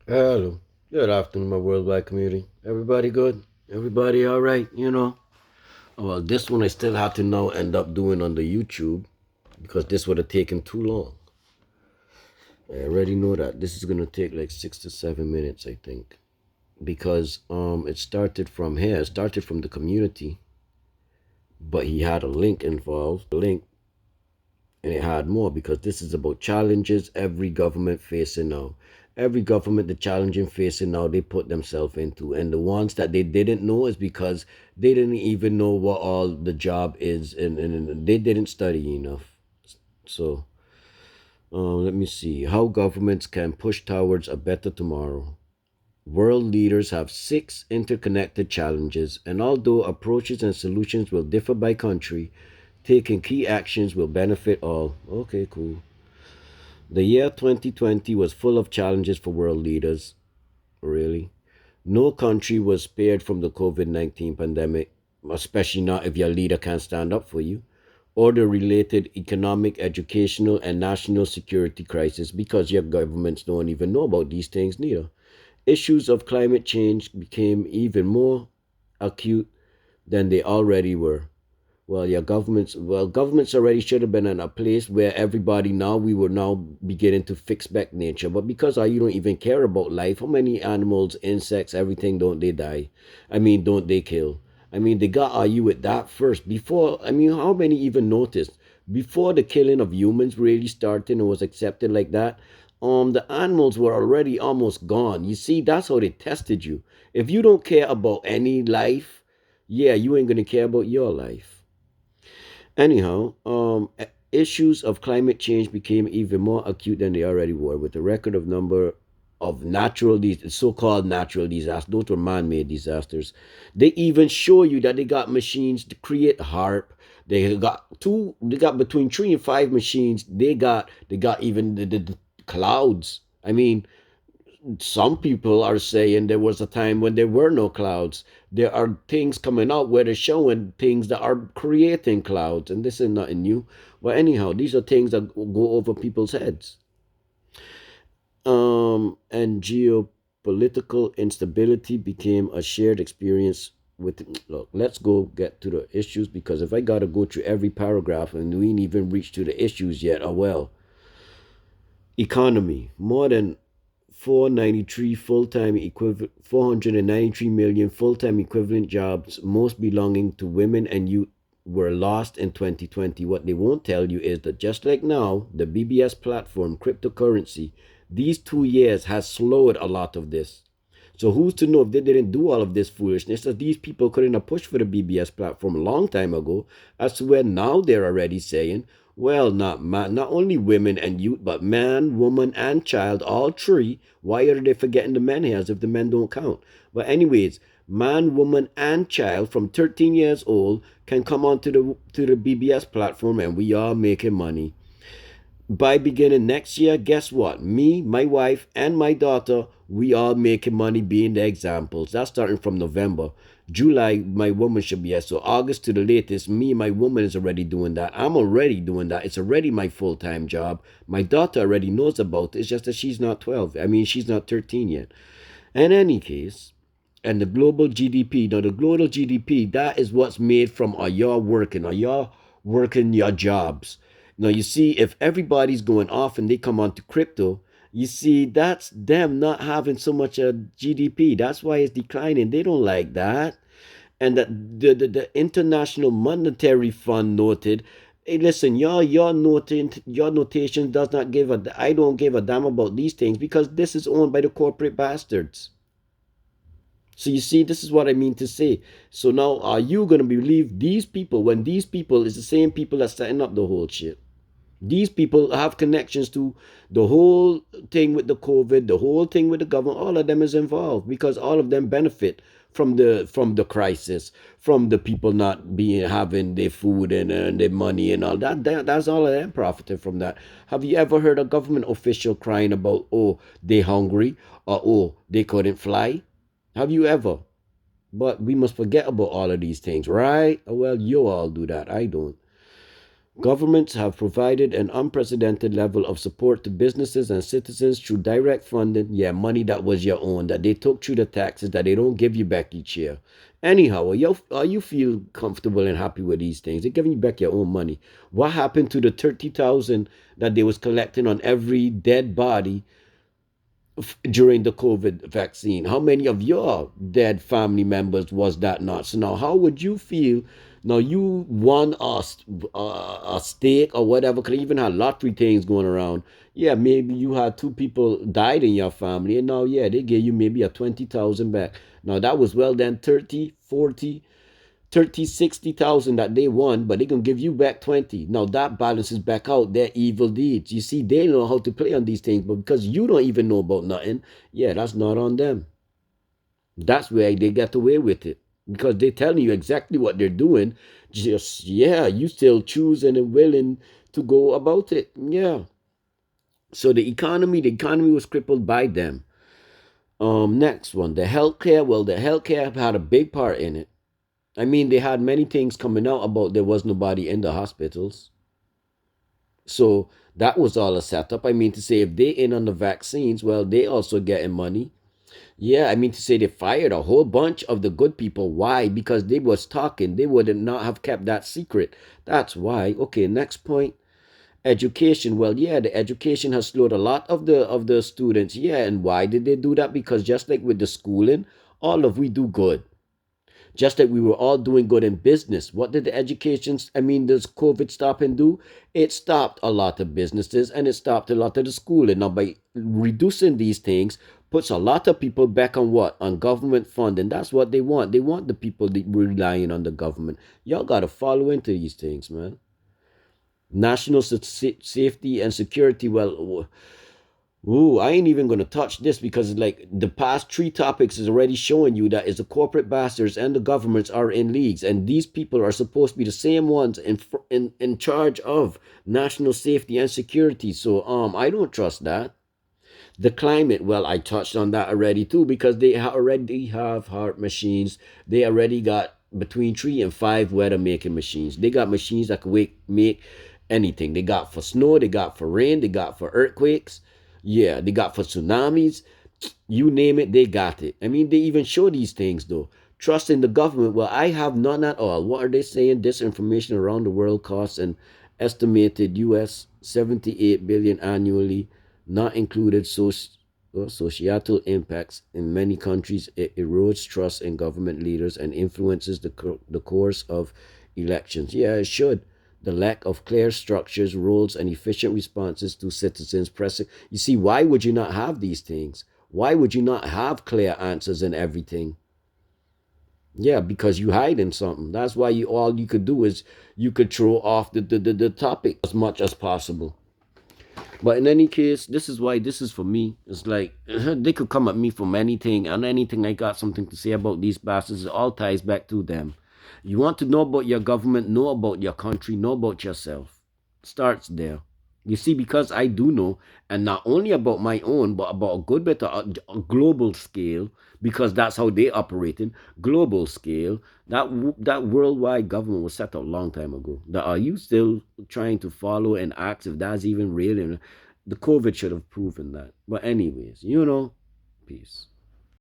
Hello. Good afternoon, my worldwide community. Everybody good? Everybody all right? Well, this one I still have to now end up doing on the YouTube because this would have taken too long. I already know that this is gonna take like 6 to 7 minutes, I think, because it started from here. It started from the community, but he had a link involved, and it had more because this is about challenges every government facing now. Every government, the challenging facing now, they put themselves into, and the ones that they didn't know is because they didn't even know what all the job is, and they didn't study enough. So, let me see how governments can push towards a better tomorrow. World leaders have six interconnected challenges, and although approaches and solutions will differ by country, taking key actions will benefit all. Okay, cool. The year 2020 was full of challenges for world leaders, really. No country was spared from the COVID 19 pandemic, especially not if your leader can't stand up for you, or the related economic, educational, and national security crisis because your governments don't even know about these things neither. Issues of climate change became even more acute than they already were. Governments already should have been in a place where everybody now we were now beginning to fix back nature. But because you don't even care about life, how many animals, insects, everything don't they die? I mean, don't they kill? I mean, they got you with that first. Before, I mean, how many even noticed? Before the killing of humans really started and was accepted like that, the animals were already almost gone. You see, that's how they tested you. If you don't care about any life, yeah, you ain't gonna care about your life. Anyhow, issues of climate change became even more acute than they already were, with a record of number of so-called natural disasters. Those were man-made disasters. They even show you that they got machines to create HARP. They got between 3 and 5 machines. They got even the clouds. I mean, some people are saying there was a time when there were no clouds. There are things coming out where they're showing things that are creating clouds, and this is nothing new. But anyhow, these are things that go over people's heads. And geopolitical instability became a shared experience. Look, let's go get to the issues because if I gotta go through every paragraph and we ain't even reached to the issues yet, oh well. Economy: more than 493 million full-time equivalent jobs, most belonging to women and youth, were lost in 2020. What they won't tell you is that just like now, the BBS platform, cryptocurrency, these 2 years has slowed a lot of this. So who's to know if they didn't do all of this foolishness that these people couldn't have pushed for the BBS platform a long time ago, as to where now they're already saying, well, not only women and youth, but man, woman, and child, all three. Why are they forgetting the men here as if the men don't count? But anyways, man, woman, and child from 13 years old can come onto the BBS platform, and we are making money. By beginning next year, guess what? Me, my wife, and my daughter, we all making money being the examples. That's starting from November. July, my woman should be here. So August to the latest, me and my woman is already doing that. I'm already doing that. It's already my full-time job. My daughter already knows about it. It's just that she's not 12. I mean, she's not 13 yet. In any case, and the global GDP. Now, the global GDP, that is what's made from are y'all working your jobs. Now, you see, if everybody's going off and they come onto crypto, you see, that's them not having so much GDP. That's why it's declining. They don't like that. And that the International Monetary Fund noted, hey, listen, your notation does not give a, I don't give a damn about these things because this is owned by the corporate bastards. So you see, this is what I mean to say. So now, are you gonna believe these people when these people is the same people that's setting up the whole shit? These people have connections to the whole thing with the COVID, the whole thing with the government. All of them is involved because all of them benefit from the crisis, from the people not being having their food and their money and all that. That's all of them profiting from that. Have you ever heard a government official crying about, oh, they hungry, or oh, they couldn't fly? Have you ever? But we must forget about all of these things, right? Well, you all do that. I don't. Governments have provided an unprecedented level of support to businesses and citizens through direct funding. Yeah, money that was your own, that they took through the taxes that they don't give you back each year. Anyhow, are you feel comfortable and happy with these things? They're giving you back your own money. What happened to the 30,000 that they was collecting on every dead body during the COVID vaccine? How many of your dead family members was that not? So now, how would you feel? Now you won a stake or whatever. Could even have lottery things going around. Yeah, maybe you had two people died in your family, and now yeah, they gave you maybe a 20,000 back. Now that was well then 30, 40, 30, 60,000 that they won, but they can give you back 20. Now that balances back out their evil deeds. You see, they know how to play on these things, but because you don't even know about nothing, yeah, that's not on them. That's where they get away with it. Because they're telling you exactly what they're doing. Just yeah, you still choosing and willing to go about it. Yeah. So the economy was crippled by them. Next one, the healthcare. Well, the healthcare had a big part in it. I mean, they had many things coming out about there was nobody in the hospitals. So that was all a setup. I mean, to say if they in on the vaccines, well, they also getting money. Yeah, I mean to say they fired a whole bunch of the good people. Why? Because they was talking. They would not have kept that secret. That's why. Okay, next point. Education. Well, yeah, the education has slowed a lot of the students. Yeah, and why did they do that? Because just like with the schooling, all of we do good. Just like we were all doing good in business. What did the education, I mean, does COVID stop and do? It stopped a lot of businesses and it stopped a lot of the schooling. Now, by reducing these things, puts a lot of people back on what? On government funding. That's what they want. They want the people that relying on the government. Y'all got to follow into these things, man. National safety and security. Well, ooh, I ain't even gonna touch this because like the past three topics is already showing you that is the corporate bastards and the governments are in leagues, and these people are supposed to be the same ones in charge of national safety and security. So I don't trust that. The climate, well, I touched on that already too because they already have heart machines. They already got between 3 and 5 weather making machines. They got machines that can make anything. They got for snow, they got for rain, they got for earthquakes. Yeah, they got for tsunamis. You name it, they got it. I mean, they even show these things though. Trust in the government. Well, I have none at all. What are they saying? Disinformation around the world costs an estimated US 78 billion annually, not included societal impacts. In many countries, it erodes trust in government leaders and influences the course of elections. Yeah, it should. The lack of clear structures, rules, and efficient responses to citizens pressing. You see, why would you not have these things? Why would you not have clear answers and everything? Yeah, because you hide in something. That's why you all you could do is you could throw off the topic as much as possible. But in any case, this is why this is for me. It's like they could come at me from anything and anything I got something to say about these bastards. It all ties back to them. You want to know about your government, know about your country, know about yourself. Starts there. You see, because I do know, and not only about my own, but about a good bit of a global scale, because that's how they operating. Global scale. That worldwide government was set up a long time ago. That are you still trying to follow and ask if that's even real? And the COVID should have proven that. But anyways, peace.